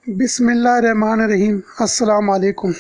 بسم اللہ الرحمن الرحیم۔ السلام علیکم۔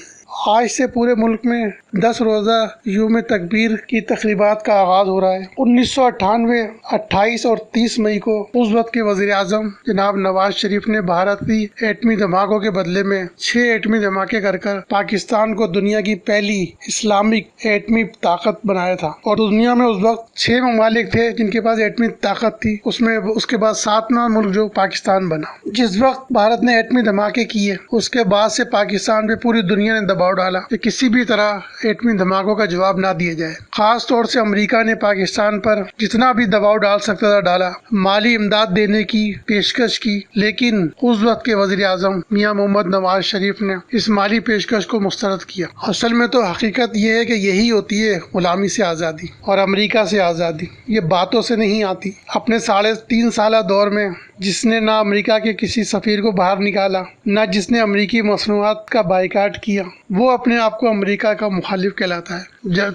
آج سے پورے ملک میں 10 روزہ یوم تکبیر کی تقریبات کا آغاز ہو رہا ہے۔ 1998، 28 اور 30 مئی کو اس وقت کے وزیر اعظم جناب نواز شریف نے بھارتی ایٹمی دھماکوں کے بدلے میں 6 ایٹمی دھماکے کر پاکستان کو دنیا کی پہلی اسلامک ایٹمی طاقت بنایا تھا، اور دنیا میں اس وقت 6 ممالک تھے جن کے پاس ایٹمی طاقت تھی، اس کے بعد 7واں ملک جو پاکستان بنا۔ جس وقت بھارت نے ایٹمی دھماکے کیے، اس کے بعد سے پاکستان پہ پوری دنیا نے دباؤ ڈالا کہ کسی بھی طرح ایٹمی دھماکوں کا جواب نہ دیا جائے۔ خاص طور سے امریکہ نے پاکستان پر جتنا بھی دباؤ ڈال سکتا تھا ڈالا، مالی امداد دینے کی پیشکش کی، لیکن اس وقت کے وزیر اعظم میاں محمد نواز شریف نے اس مالی پیشکش کو مسترد کیا۔ اصل میں تو حقیقت یہ ہے کہ یہی ہوتی ہے غلامی سے آزادی اور امریکہ سے آزادی، یہ باتوں سے نہیں آتی۔ اپنے 3.5 سالہ دور میں جس نے نہ امریکہ کے کسی سفیر کو باہر نکالا، نہ جس نے امریکی مصنوعات کا بائیکاٹ کیا، وہ اپنے آپ کو امریکہ کا مخالف کہلاتا ہے۔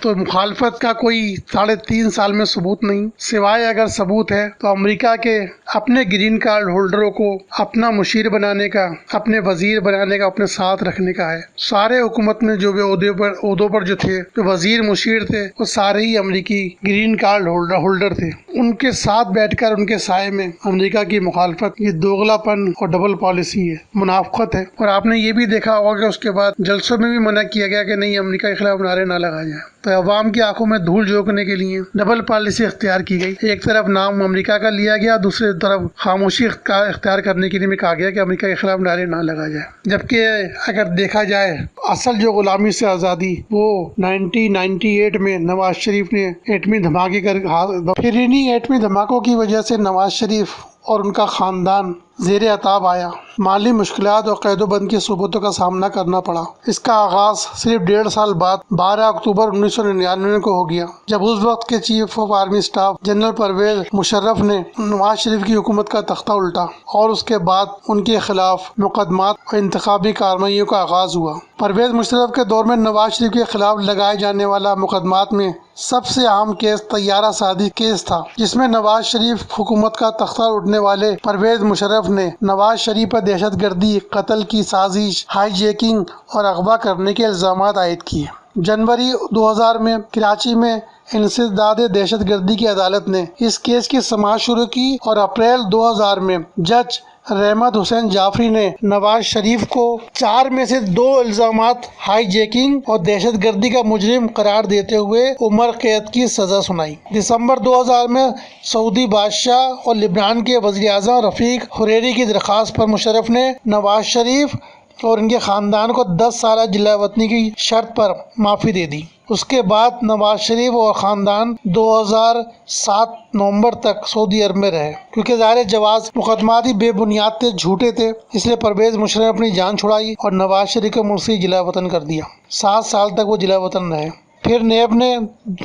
تو مخالفت کا کوئی 3.5 سال میں ثبوت نہیں، سوائے اگر ثبوت ہے تو امریکہ کے اپنے گرین کارڈ ہولڈروں کو اپنا مشیر بنانے کا، اپنے وزیر بنانے کا، اپنے ساتھ رکھنے کا ہے۔ سارے حکومت میں جو بھی عہدوں پر جو تھے، جو وزیر مشیر تھے، وہ سارے ہی امریکی گرین کارڈ ہولڈر تھے۔ ان کے ساتھ بیٹھ کر ان کے سائے میں امریکہ کی مخالفت، یہ دوغلا پن اور ڈبل پالیسی ہے، منافقت ہے۔ اور آپ نے یہ بھی دیکھا ہوگا کہ اس کے بعد جلسوں میں بھی منع کیا گیا کہ نہیں، امریکہ کے خلاف نعرے نہ لگائے جائیں۔ تو عوام کی آنکھوں میں دھول جھونکنے کے لیے ڈبل پالیسی اختیار کی گئی۔ ایک طرف نام امریکہ کا لیا گیا، دوسری طرف خاموشی اختیار کرنے کے لیے بھی کہا گیا کہ امریکہ کے خلاف نعرے نہ لگائے جائیں۔ جبکہ اگر دیکھا جائے اصل جو غلامی سے آزادی، وہ 1998 میں نواز شریف نے ایٹمی دھماکے پھر انہی ایٹمی دھماکوں کی وجہ سے نواز شریف اور ان کا خاندان زیر عتاب آیا، مالی مشکلات اور قید و بند کی صعوبتوں کا سامنا کرنا پڑا۔ اس کا آغاز صرف 1.5 سال بعد 12 اکتوبر 1999 کو ہو گیا، جب اس وقت کے chief of army staff general Pervez Musharraf نے نواز شریف کی حکومت کا تختہ الٹا، اور اس کے بعد ان کے خلاف مقدمات اور انتخابی کارروائیوں کا آغاز ہوا۔ پرویز مشرف کے دور میں نواز شریف کے خلاف لگائے جانے والا مقدمات میں سب سے اہم کیس طیارہ سازی کیس تھا، جس میں نواز شریف حکومت کا تختہ اٹھنے والے پرویز مشرف نے نواز شریف پر دہشت گردی، قتل کی سازش، ہائی جیکنگ اور اغوا کرنے کے الزامات عائد کیے۔ جنوری 2000 میں کراچی میں انسداد دہشت گردی کی عدالت نے اس کیس کی سماعت شروع کی، اور اپریل 2000 میں جج رحمت حسین جعفری نے نواز شریف کو 4 میں سے 2 الزامات ہائی جیکنگ اور دہشت گردی کا مجرم قرار دیتے ہوئے عمر قید کی سزا سنائی۔ دسمبر 2000 میں سعودی بادشاہ اور لبنان کے وزیر اعظم رفیق حریری کی درخواست پر مشرف نے نواز شریف اور ان کے خاندان کو 10 سالہ جلا وطنی کی شرط پر معافی دے دی۔ اس کے بعد نواز شریف اور خاندان 2007 نومبر تک سعودی عرب میں رہے، کیونکہ ظاہر جواز مقدمات ہی بے بنیاد تھے، جھوٹے تھے، اس لیے پرویز مشرف نے اپنی جان چھڑائی اور نواز شریف کو ملک سے جلا وطن کر دیا۔ 7 سال تک وہ جلا وطن رہے۔ پھر نیب نے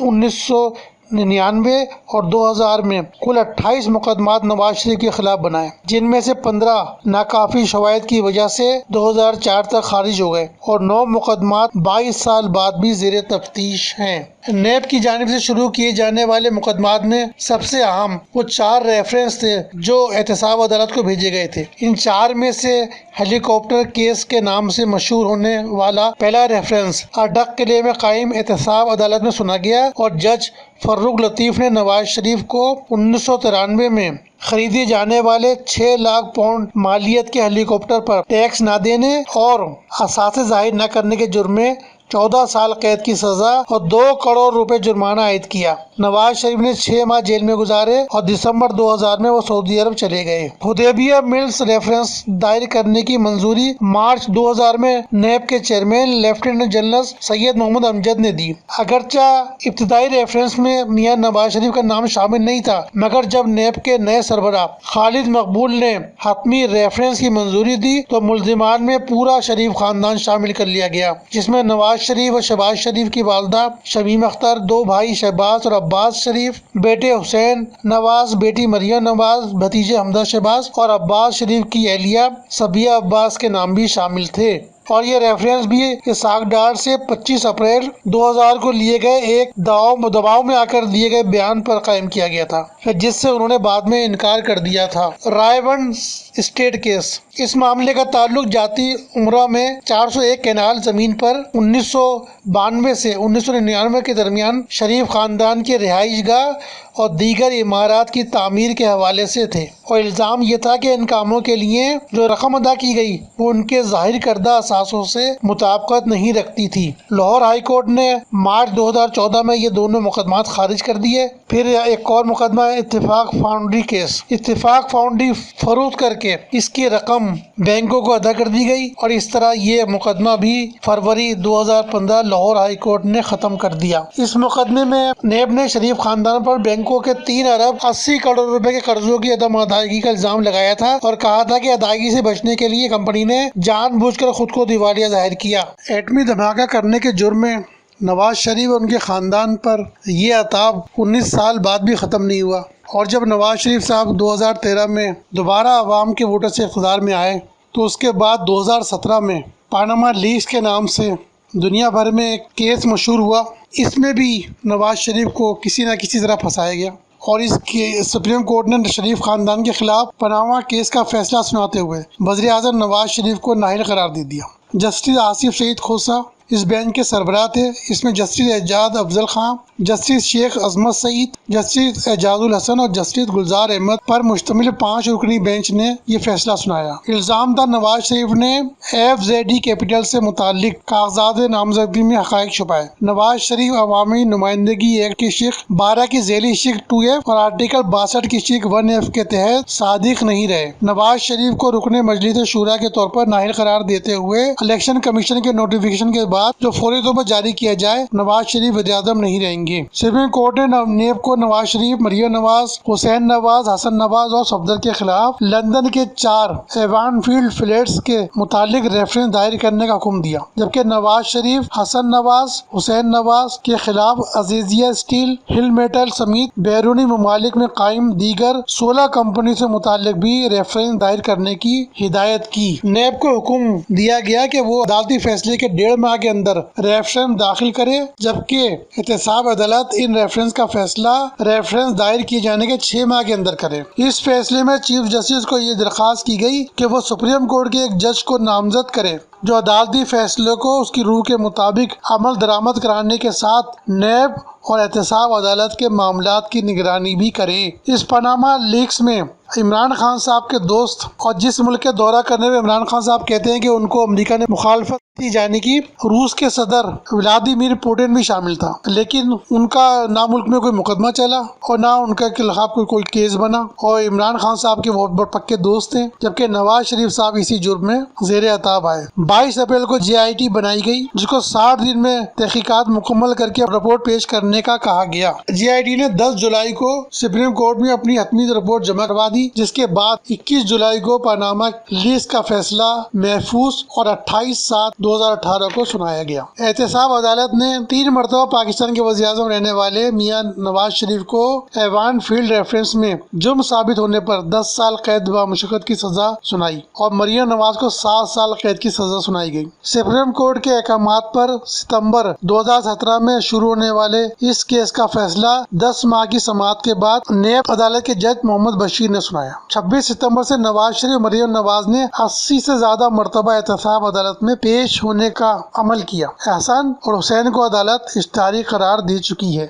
1999 اور 2000 میں کل 28 مقدمات نواز شریف کے خلاف بنائے، جن میں سے 15 ناکافی شواہد کی وجہ سے 2004 تک خارج ہو گئے، اور 9 مقدمات 22 سال بعد بھی زیر تفتیش ہیں۔ نیب کی جانب سے شروع کیے جانے والے مقدمات میں سب سے اہم وہ 4 ریفرنس تھے جو احتساب عدالت کو بھیجے گئے تھے۔ ان 4 میں سے ہیلی کاپٹر کیس کے نام سے مشہور ہونے والا پہلا ریفرنس اڈک قلعے میں قائم احتساب عدالت میں سنا گیا، اور جج فروخ لطیف نے نواز شریف کو 1993 میں خریدے جانے والے 6 لاکھ پاؤنڈ مالیت کے ہیلی کاپٹر پر ٹیکس نہ دینے اور اثاثے ظاہر نہ کرنے کے جرم میں 14 سال قید کی سزا اور 2 کروڑ روپے جرمانہ عائد کیا۔ نواز شریف نے 6 ماہ جیل میں گزارے، اور دسمبر 2000 میں وہ سعودی عرب چلے گئے۔ حدیبیہ ملز ریفرنس دائر کرنے کی منظوری مارچ 2000 میں نیب کے چیئرمین لیفٹیننٹ جنرل سید محمد امجد نے دی۔ اگرچہ ابتدائی ریفرنس میں میاں نواز شریف کا نام شامل نہیں تھا، مگر جب نیب کے نئے سربراہ خالد مقبول نے حتمی ریفرنس کی منظوری دی تو ملزمان میں پورا شریف خاندان شامل کر لیا گیا، جس میں نواز شریف اور شہباز شریف کی والدہ شمیم اختر، 2 بھائی شہباز اور عباس شریف، بیٹے حسین نواز، بیٹی مریم نواز، بھتیجے حمزہ شہباز اور عباس شریف کی اہلیہ صبیہ عباس کے نام بھی شامل تھے۔ اور یہ ریفرنس بھی اسحاق ڈار سے 25 اپریل 2000 کو لیے گئے ایک دباؤ میں آ کر دیے گئے بیان پر قائم کیا گیا تھا، جس سے انہوں نے بعد میں انکار کر دیا تھا۔ رائے بند اسٹیٹ کیس۔ اس معاملے کا تعلق جاتی امراء میں 401 کینال زمین پر 1992 سے 1999 کے درمیان شریف خاندان کی رہائش گاہ اور دیگر عمارات کی تعمیر کے حوالے سے تھے، اور الزام یہ تھا کہ ان کاموں کے لیے جو رقم ادا کی گئی وہ ان کے ظاہر کردہ اثاثوں سے مطابقت نہیں رکھتی تھی۔ لاہور ہائی کورٹ نے مارچ 2014 میں یہ دونوں مقدمات خارج کر دیے۔ پھر ایک اور مقدمہ اتفاق فاؤنڈری کیس۔ اتفاق فاؤنڈری فروخت کر کے اس کی رقم بینکوں کو ادا کر دی گئی، اور اس طرح یہ مقدمہ بھی فروری 2015 لاہور ہائی کورٹ نے ختم کر دیا۔ اس مقدمے میں نیب نے شریف خاندان پر بینکوں کے 3 ارب 80 کروڑ روپے کے قرضوں کی عدم ادائیگی کا الزام لگایا تھا، اور کہا تھا کہ ادائیگی سے بچنے کے لیے کمپنی نے جان بوجھ کر خود کو دیوالیہ ظاہر کیا۔ ایٹمی دھماکہ کرنے کے جرم میں نواز شریف اور ان کے خاندان پر یہ عتاب 19 سال بعد بھی ختم نہیں ہوا، اور جب نواز شریف صاحب 2013 میں دوبارہ عوام کے ووٹوں سے اقتدار میں آئے تو اس کے بعد 2017 میں پاناما لیکس کے نام سے دنیا بھر میں ایک کیس مشہور ہوا۔ اس میں بھی نواز شریف کو کسی نہ کسی طرح پھنسایا گیا، اور اس کے سپریم کورٹ نے شریف خاندان کے خلاف پاناما کیس کا فیصلہ سناتے ہوئے وزیر اعظم نواز شریف کو نااہل قرار دے دیا۔ جسٹس آصف سعید کھوسہ اس بینچ کے سربراہ تھے۔ اس میں جسٹس اعجاز افضل خان، جسٹس شیخ عظمت سعید، جسٹس اعجاز الحسن اور جسٹس گلزار احمد پر مشتمل 5 رکنی بینچ نے یہ فیصلہ سنایا۔ الزام تھا نواز شریف نے FZD کیپٹل سے متعلق کاغذات نامزدگی میں حقائق چھپائے۔ نواز شریف عوامی نمائندگی ایکٹ کی شق 12 کی ذیلی شق 2F اور آرٹیکل 62 کی شق 1F کے تحت صادق نہیں رہے۔ نواز شریف کو رکن مجلس شورا کے طور پر نااہل قرار دیتے ہوئے الیکشن کمیشن کے نوٹیفیکیشن کے بعد جو فوری طور پر جاری کیا جائے، نواز شریف وزیر اعظم نہیں رہیں گے۔ سپریم کورٹ نے نیب کو نواز شریف، مریم نواز، حسین نواز، حسن نواز اور صفدر کے خلاف لندن کے 4 ایوان فیلڈ فلیٹس کے متعلق ریفرنس دائر کرنے کا حکم دیا، جبکہ نواز شریف، حسن نواز، حسین نواز کے خلاف عزیزیہ اسٹیل، ہل میٹل سمیت بیرونی ممالک میں قائم دیگر 16 کمپنی سے متعلق بھی ریفرنس دائر کرنے کی ہدایت کی۔ نیب کو حکم دیا گیا کہ وہ عدالتی فیصلے کے 1.5 ماہ کے اندر ریفرنس داخل کرے، جبکہ احتساب عدالت ان ریفرنس کا فیصلہ ریفرنس دائر کیے جانے کے 6 ماہ کے اندر کرے۔ اس فیصلے میں چیف جسٹس کو یہ درخواست کی گئی کہ وہ سپریم کورٹ کے ایک جج کو نامزد کرے جو عدالتی فیصلے کو اس کی روح کے مطابق عمل درآمد کرانے کے ساتھ نیب اور احتساب عدالت کے معاملات کی نگرانی بھی کرے۔ اس پاناما لیکس میں عمران خان صاحب کے دوست اور جس ملک کے دورہ کرنے میں عمران خان صاحب کہتے ہیں کہ ان کو امریکہ نے مخالفت کی جانے کی، روس کے صدر ولادیمیر پوٹن بھی شامل تھا، لیکن ان کا نہ ملک میں کوئی مقدمہ چلا اور نہ ان کے خلاف کوئی کیس بنا، اور عمران خان صاحب کے بہت بڑے پکے دوست ہیں، جبکہ نواز شریف صاحب اسی جرم میں زیر عتاب آئے۔ 22 اپریل کو JIT بنائی گئی، جس کو 60 دن میں تحقیقات مکمل کر کے رپورٹ پیش کرنے کا کہا گیا۔ JIT نے 10 جولائی کو سپریم کورٹ میں اپنی حتمی رپورٹ جمع کروا دی، جس کے بعد 21 جولائی کو پاناما لیکس کا فیصلہ محفوظ اور 28/7/2018 کو سنایا گیا۔ احتساب عدالت نے 3 مرتبہ پاکستان کے وزیر اعظم رہنے والے میاں نواز شریف کو ایوان فیلڈ ریفرنس میں جرم ثابت ہونے پر 10 سال قید بمشقت کی سزا سنائی، اور مریم نواز کو 7 سال قید کی سزا سنائی گئی۔ سپریم کورٹ کے احکامات پر ستمبر 2017 میں شروع ہونے والے اس کیس کا فیصلہ 10 ماہ کی سماعت کے بعد نیب عدالت کے جج محمد بشیر نے سنایا۔ 26 ستمبر سے نواز شریف اور مریم نواز نے 80 سے زیادہ مرتبہ احتساب عدالت میں پیش ہونے کا عمل کیا۔ حسن اور حسین کو عدالت اشتہاری قرار دے چکی ہے۔